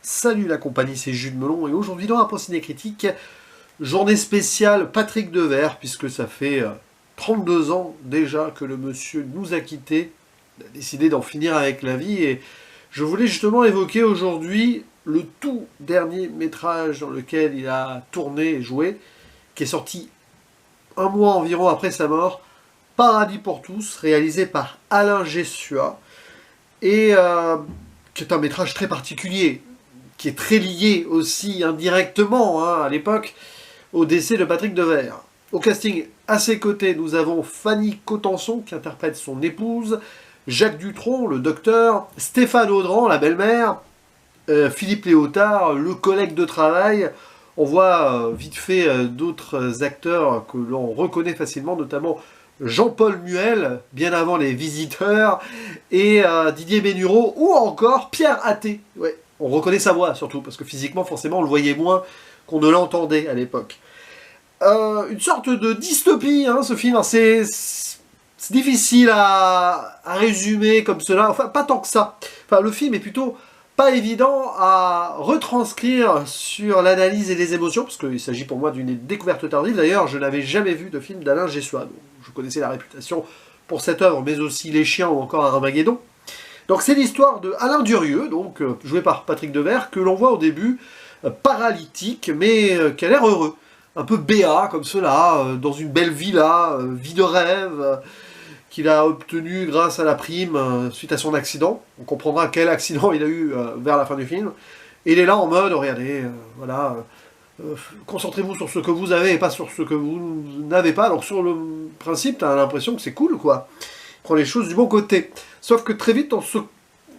Salut la compagnie, c'est Jules Melon et aujourd'hui dans la Ciné Critique, journée spéciale Patrick Devers, puisque ça fait 32 ans déjà que le monsieur nous a quittés, il a décidé d'en finir avec la vie et je voulais justement évoquer aujourd'hui le tout dernier métrage dans lequel il a tourné et joué, qui est sorti un mois environ après sa mort, Paradis pour tous, réalisé par Alain Gessua, et qui est un métrage très particulier, qui est très lié aussi indirectement à l'époque au décès de Patrick Devers. Au casting, à ses côtés, nous avons Fanny Cotenson qui interprète son épouse, Jacques Dutronc, le docteur, Stéphane Audran, la belle-mère, Philippe Léotard, le collègue de travail. On voit vite fait d'autres acteurs que l'on reconnaît facilement, notamment Jean-Paul Muel, bien avant Les Visiteurs, et Didier Bénureau, ou encore Pierre Athé. Ouais, on reconnaît sa voix surtout, parce que physiquement, forcément, on le voyait moins qu'on ne l'entendait à l'époque. Une sorte de dystopie, ce film. C'est difficile à résumer comme cela, enfin pas tant que ça. Enfin, le film est plutôt pas évident à retranscrire sur l'analyse et les émotions, parce qu'il s'agit pour moi d'une découverte tardive. D'ailleurs, je n'avais jamais vu de film d'Alain Gessua. Je connaissais la réputation pour cette œuvre, mais aussi Les Chiens ou encore Armageddon. Donc c'est l'histoire de Alain Durieux, donc joué par Patrick Devers, que l'on voit au début paralytique, mais qui a l'air heureux. Un peu béat, comme cela, dans une belle villa, vie de rêve, qu'il a obtenu grâce à la prime suite à son accident. On comprendra quel accident il a eu vers la fin du film. Et il est là en mode, regardez, voilà, concentrez-vous sur ce que vous avez et pas sur ce que vous n'avez pas. Donc sur le principe, t'as l'impression que c'est cool, quoi. Il prend les choses du bon côté. Sauf que très vite, on se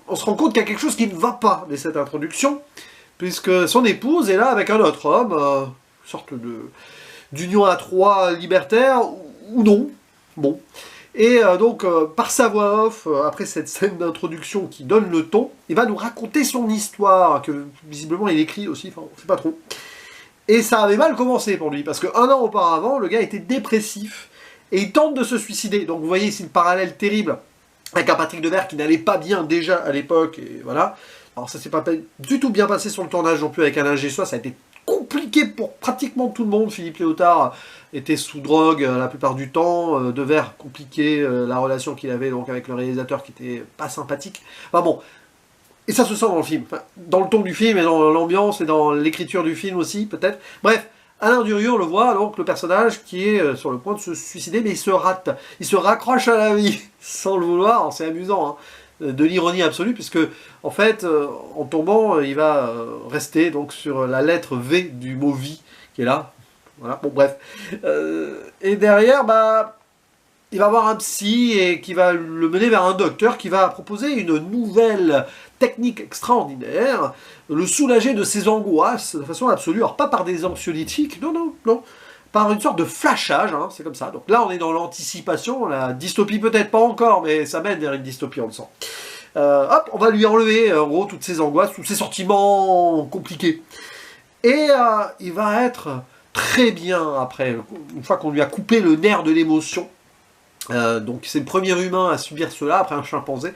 rend compte qu'il y a quelque chose qui ne va pas dès cette introduction, puisque son épouse est là avec un autre homme, une sorte d'union à trois libertaire, ou non. Bon. Et donc, par sa voix off, après cette scène d'introduction qui donne le ton, il va nous raconter son histoire, que visiblement il écrit aussi, enfin, on sait pas trop. Et ça avait mal commencé pour lui, parce qu'un an auparavant, le gars était dépressif, et il tente de se suicider. Donc vous voyez ici le parallèle terrible, avec un Patrick Devers qui n'allait pas bien déjà à l'époque, et voilà. Alors ça s'est pas du tout bien passé sur le tournage non plus avec Alain Gessua, ça a été compliqué pour pratiquement tout le monde. Philippe Léotard était sous drogue la plupart du temps, Devers compliqué la relation qu'il avait donc avec le réalisateur qui était pas sympathique. Enfin bon, et ça se sent dans le film, enfin, dans le ton du film et dans l'ambiance et dans l'écriture du film aussi peut-être. Bref, Alain Durieux, on le voit, donc le personnage qui est sur le point de se suicider, mais il se rate, il se raccroche à la vie, sans le vouloir, c'est amusant, de l'ironie absolue, puisque, en fait, en tombant, il va rester donc sur la lettre V du mot vie, qui est là, voilà, bon bref. Et derrière, il va avoir un psy et qui va le mener vers un docteur qui va proposer une nouvelle technique extraordinaire, le soulager de ses angoisses de façon absolue. Alors pas par des anxiolytiques, non, par une sorte de flashage, c'est comme ça. Donc là on est dans l'anticipation, la dystopie peut-être pas encore, mais ça mène vers une dystopie, on le sent. Hop, on va lui enlever en gros toutes ses angoisses, tous ses sentiments compliqués. Et il va être très bien après, une fois qu'on lui a coupé le nerf de l'émotion. Donc c'est le premier humain à subir cela, après un chimpanzé.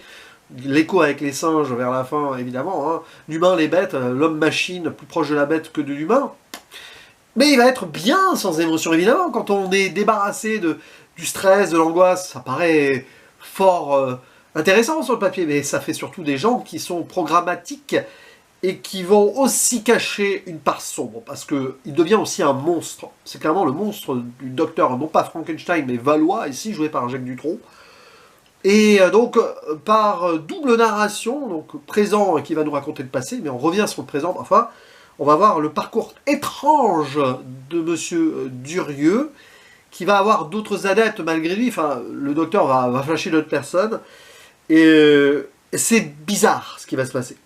L'écho avec les singes vers la fin, évidemment. L'humain, les bêtes, l'homme-machine, plus proche de la bête que de l'humain. Mais il va être bien sans émotion, évidemment. Quand on est débarrassé du stress, de l'angoisse, ça paraît fort intéressant sur le papier. Mais ça fait surtout des gens qui sont programmatiques et qui vont aussi cacher une part sombre, parce qu'il devient aussi un monstre. C'est clairement le monstre du docteur, non pas Frankenstein, mais Valois, ici, joué par Jacques Dutronc. Et donc, par double narration, donc présent qui va nous raconter le passé, mais on revient sur le présent parfois, on va voir le parcours étrange de Monsieur Durieux, qui va avoir d'autres adeptes malgré lui, enfin, le docteur va flasher d'autres personnes, et c'est bizarre ce qui va se passer.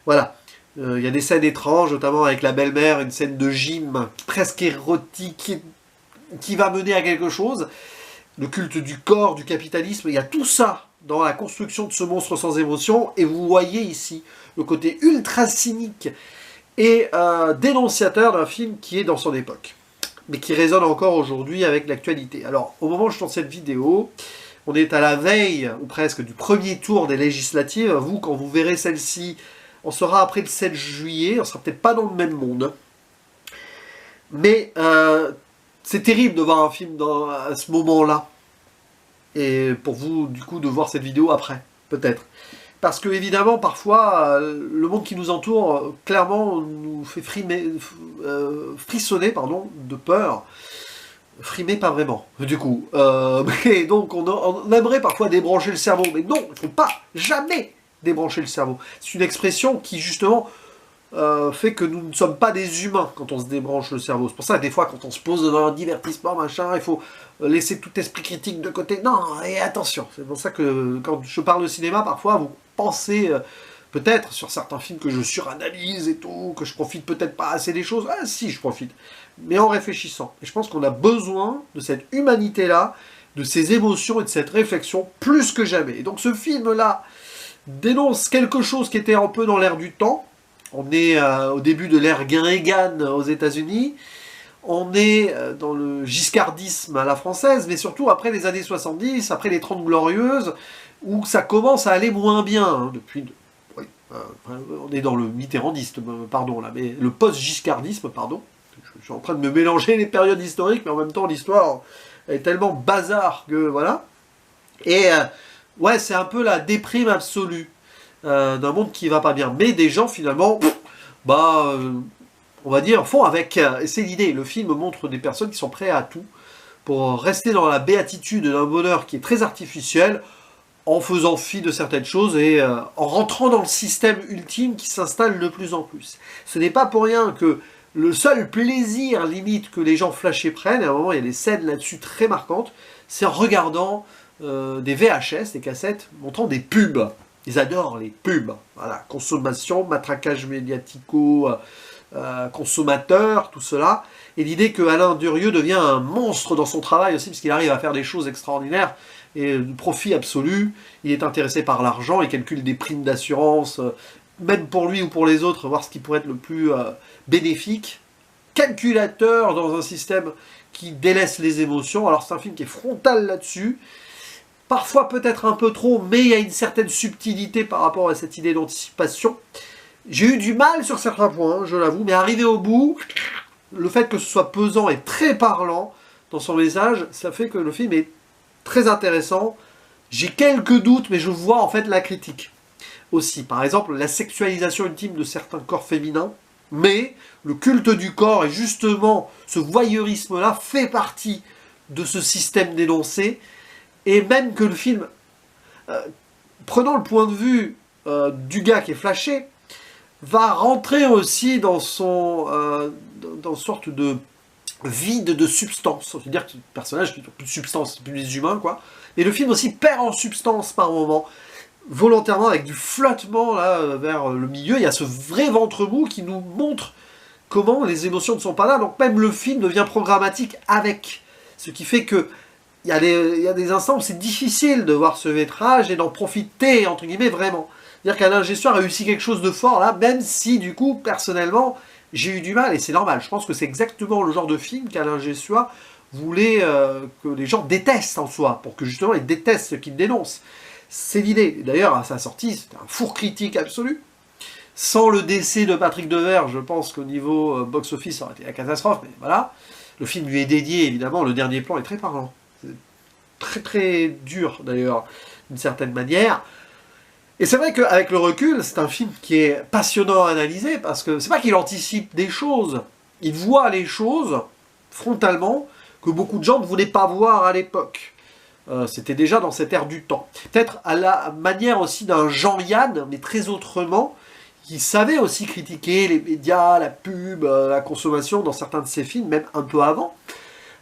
Voilà. Il y a des scènes étranges, notamment avec la belle-mère, une scène de gym presque érotique qui va mener à quelque chose. Le culte du corps, du capitalisme, il y a tout ça dans la construction de ce monstre sans émotion. Et vous voyez ici le côté ultra cynique et dénonciateur d'un film qui est dans son époque, mais qui résonne encore aujourd'hui avec l'actualité. Alors, au moment où je tourne cette vidéo, on est à la veille, ou presque, du premier tour des législatives. Vous, quand vous verrez celle-ci, On sera après le 7 juillet, on sera peut-être pas dans le même monde. Mais c'est terrible de voir un film à ce moment-là. Et pour vous, du coup, de voir cette vidéo après, peut-être. Parce que, évidemment, parfois, le monde qui nous entoure, clairement, nous fait frissonner de peur. Frimer, pas vraiment, du coup. Mais donc, on aimerait parfois débrancher le cerveau. Mais non, il ne faut pas jamais débrancher le cerveau. C'est une expression qui, justement, fait que nous ne sommes pas des humains quand on se débranche le cerveau. C'est pour ça que des fois, quand on se pose dans un divertissement, machin, il faut laisser tout esprit critique de côté. Non, et attention. C'est pour ça que quand je parle de cinéma, parfois, vous pensez peut-être sur certains films que je suranalyse et tout, que je profite peut-être pas assez des choses. Ah si, je profite. Mais en réfléchissant. Et je pense qu'on a besoin de cette humanité-là, de ces émotions et de cette réflexion plus que jamais. Et donc ce film-là dénonce quelque chose qui était un peu dans l'air du temps. On est au début de l'ère Reagan aux États-Unis. On est dans le giscardisme à la française, mais surtout après les années 70, après les 30 Glorieuses, où ça commence à aller moins bien. Hein, oui, on est dans le mitterrandisme, pardon, là, mais le post-giscardisme, pardon. Je suis en train de me mélanger les périodes historiques, mais en même temps, l'histoire est tellement bazar que voilà. Et ouais, c'est un peu la déprime absolue d'un monde qui va pas bien. Mais des gens, finalement, on va dire, font avec. Et c'est l'idée. Le film montre des personnes qui sont prêtes à tout pour rester dans la béatitude d'un bonheur qui est très artificiel, en faisant fi de certaines choses et en rentrant dans le système ultime qui s'installe de plus en plus. Ce n'est pas pour rien que le seul plaisir, limite, que les gens flashés prennent, et à un moment il y a des scènes là-dessus très marquantes, c'est en regardant des VHS, des cassettes, montrant des pubs. Ils adorent les pubs. Voilà, consommation, matraquage médiatico, consommateur, tout cela. Et l'idée que Alain Durieux devient un monstre dans son travail aussi, parce qu'il arrive à faire des choses extraordinaires, et de profit absolu, il est intéressé par l'argent, il calcule des primes d'assurance, même pour lui ou pour les autres, voir ce qui pourrait être le plus bénéfique. Calculateur dans un système qui délaisse les émotions. Alors c'est un film qui est frontal là-dessus, parfois peut-être un peu trop, mais il y a une certaine subtilité par rapport à cette idée d'anticipation. J'ai eu du mal sur certains points, je l'avoue, mais arrivé au bout, le fait que ce soit pesant et très parlant dans son message, ça fait que le film est très intéressant. J'ai quelques doutes, mais je vois en fait la critique aussi. Par exemple, la sexualisation ultime de certains corps féminins, mais le culte du corps et justement ce voyeurisme-là fait partie de ce système dénoncé, et même que le film, prenant le point de vue du gars qui est flashé, va rentrer aussi dans dans sorte de vide de substance. C'est-à-dire que le personnage n'a plus de substance, c'est plus des humains, quoi. Et le film aussi perd en substance par moment, volontairement, avec du flottement là vers le milieu. Il y a ce vrai ventre mou qui nous montre comment les émotions ne sont pas là. Donc même le film devient programmatique avec. Ce qui fait que il y a des instants où c'est difficile de voir ce métrage et d'en profiter, entre guillemets, vraiment. C'est-à-dire qu'Alain Gessois a réussi quelque chose de fort là, même si, du coup, personnellement, j'ai eu du mal, et c'est normal. Je pense que c'est exactement le genre de film qu'Alain Gessois voulait que les gens détestent en soi, pour que justement ils détestent ce qu'il dénonce. C'est l'idée. D'ailleurs, à sa sortie, c'était un four critique absolu. Sans le décès de Patrick Devers, je pense qu'au niveau box-office, ça aurait été la catastrophe, mais voilà. Le film lui est dédié, évidemment, le dernier plan est très parlant. C'est très très dur, d'ailleurs, d'une certaine manière. Et c'est vrai qu'avec le recul, c'est un film qui est passionnant à analyser, parce que c'est pas qu'il anticipe des choses, il voit les choses, frontalement, que beaucoup de gens ne voulaient pas voir à l'époque. C'était déjà dans cette ère du temps. Peut-être à la manière aussi d'un Jean-Yann, mais très autrement, qui savait aussi critiquer les médias, la pub, la consommation dans certains de ses films, même un peu avant.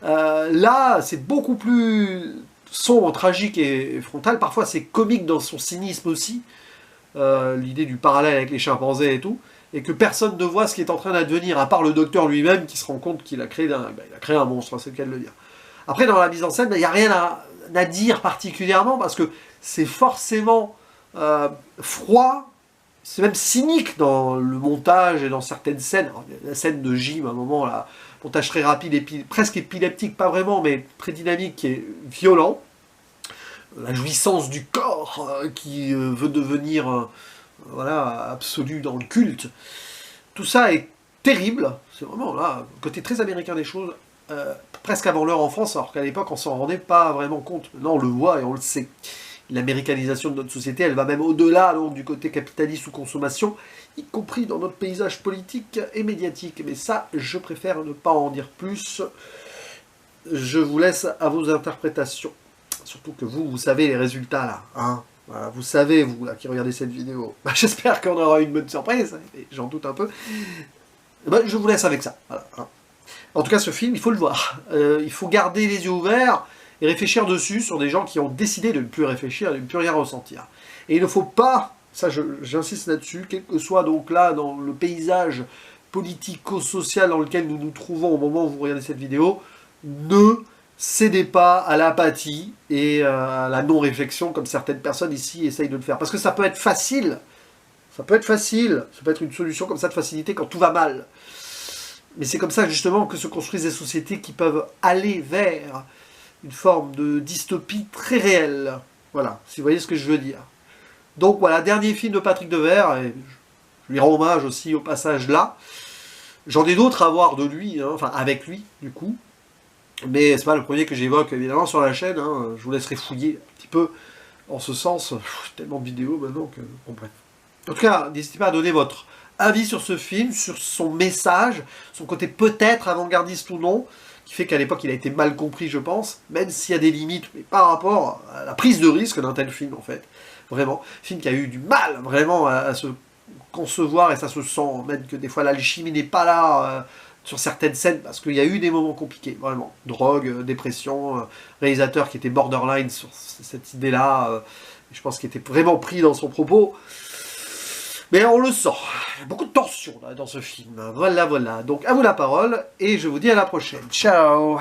Là, c'est beaucoup plus sombre, tragique et frontal. Parfois, c'est comique dans son cynisme aussi. L'idée du parallèle avec les chimpanzés et tout. Et que personne ne voit ce qui est en train d'advenir, à part le docteur lui-même qui se rend compte qu'il a créé un monstre, c'est le cas de le dire. Après, dans la mise en scène, il n'y a rien à dire particulièrement, parce que c'est forcément froid, c'est même cynique dans le montage et dans certaines scènes. Alors, la scène de Jim, à un moment, là, montage très rapide, presque épileptique, pas vraiment, mais très dynamique, qui est violent. La jouissance du corps qui veut devenir voilà, absolu dans le culte. Tout ça est terrible, c'est vraiment là, côté très américain des choses, presque avant l'heure en France, alors qu'à l'époque on s'en rendait pas vraiment compte. Maintenant on le voit et on le sait. L'américanisation de notre société, elle va même au-delà donc, du côté capitaliste ou consommation, y compris dans notre paysage politique et médiatique. Mais ça, je préfère ne pas en dire plus. Je vous laisse à vos interprétations. Surtout que vous savez les résultats là. Hein, voilà, vous savez, vous là, qui regardez cette vidéo. Bah, j'espère qu'on aura une bonne surprise, j'en doute un peu. Bah, je vous laisse avec ça. Voilà, hein. En tout cas, ce film, il faut le voir. Il faut garder les yeux ouverts et réfléchir dessus sur des gens qui ont décidé de ne plus réfléchir, de ne plus rien ressentir. Et il ne faut pas, ça j'insiste là-dessus, quel que soit donc là dans le paysage politico-social dans lequel nous nous trouvons au moment où vous regardez cette vidéo, ne cédez pas à l'apathie et à la non-réflexion comme certaines personnes ici essayent de le faire. Parce que ça peut être facile, ça peut être une solution comme ça de facilité quand tout va mal. Mais c'est comme ça justement que se construisent des sociétés qui peuvent aller vers une forme de dystopie très réelle. Voilà, si vous voyez ce que je veux dire. Donc voilà, dernier film de Patrick Devers, et je lui rends hommage aussi au passage là. J'en ai d'autres à voir de lui, hein, enfin avec lui, du coup. Mais c'est pas le premier que j'évoque évidemment sur la chaîne, hein. Je vous laisserai fouiller un petit peu en ce sens. Tellement de vidéos maintenant que... Bon bref. En tout cas, n'hésitez pas à donner votre avis sur ce film, sur son message, son côté peut-être avant-gardiste ou non, qui fait qu'à l'époque il a été mal compris je pense, même s'il y a des limites, mais par rapport à la prise de risque d'un tel film en fait. Vraiment, film qui a eu du mal vraiment à se concevoir, et ça se sent même que des fois l'alchimie n'est pas là sur certaines scènes, parce qu'il y a eu des moments compliqués, vraiment. Drogue, dépression, réalisateur qui était borderline sur cette idée-là, je pense qu'il était vraiment pris dans son propos. Mais on le sent, il y a beaucoup de tension là, dans ce film. Voilà, voilà. Donc à vous la parole, et je vous dis à la prochaine. Ciao!